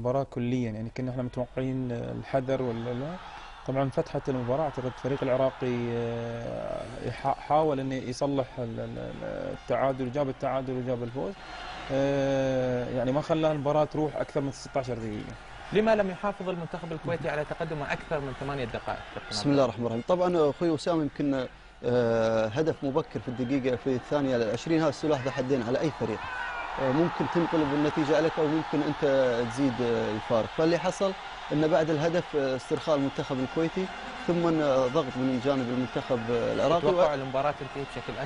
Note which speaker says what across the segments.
Speaker 1: المباراة كليا، يعني كنا احنا متوقعين الحذر ولا لا. طبعا فتحت المباراة، اعتقد الفريق العراقي حاول انه يصلح التعادل، جاب التعادل وجاب الفوز. يعني ما خلى المباراة تروح اكثر من 16 دقيقة.
Speaker 2: لما لم يحافظ المنتخب الكويتي على تقدمه اكثر من 8 دقائق؟
Speaker 3: بسم الله الرحمن الرحيم. طبعا اخوي اسامه، يمكن هدف مبكر في الدقيقه في الثانيه للعشرين، هذا سلاح ذو حدين على اي فريق. ممكن تنقلب النتيجه عليك او ممكن انت تزيد الفارق. فاللي حصل ان بعد الهدف استرخاء المنتخب الكويتي، ثم ضغط من جانب المنتخب العراقي.
Speaker 2: توقعوا المباراه تنتهي بشكل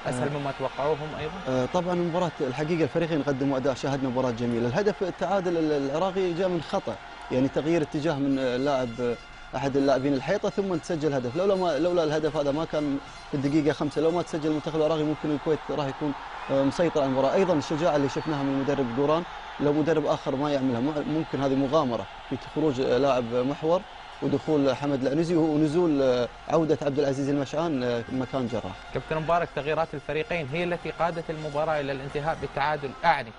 Speaker 2: اسهل مما توقعوه هم ايضا؟
Speaker 3: طبعا المباراه الحقيقه الفريقين قدموا اداء، شاهدنا مباراه جميله. الهدف التعادل العراقي جاء من خطا، يعني تغيير اتجاه من لاعب احد اللاعبين الحيطه ثم تسجل هدف. لولا الهدف هذا ما كان في الدقيقه 5، لو ما تسجل المنتخب العراقي ممكن الكويت راح يكون مسيطر على المباراه. ايضا الشجاعه اللي شفناها من المدرب دوران، لو مدرب اخر ما يعملها. ممكن هذه مغامره في خروج لاعب محور ودخول حمد العنزي ونزول عوده عبد العزيز المشعان مكان جراح.
Speaker 2: كابتن مبارك، تغييرات الفريقين هي التي قادت المباراه الى الانتهاء بالتعادل، اعني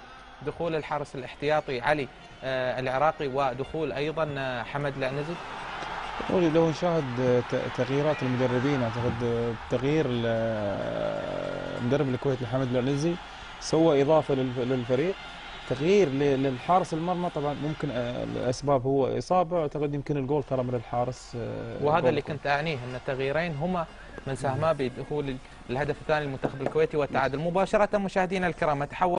Speaker 2: دخول الحارس الاحتياطي علي العراقي ودخول ايضا حمد العنزي.
Speaker 1: لو نشاهد تغييرات المدربين، اعتقد تغيير مدرب الكويت لحمد العنزي سوى اضافه للفريق. تغيير للحارس المرمى طبعا ممكن الاسباب هو اصابه، اعتقد يمكن الجول ترى من الحارس.
Speaker 2: وهذا اللي كنت اعنيه، ان التغييرين هما من ساهما بدخول الهدف الثاني للمنتخب الكويتي والتعادل. مباشره مشاهدينا الكرام، نتحول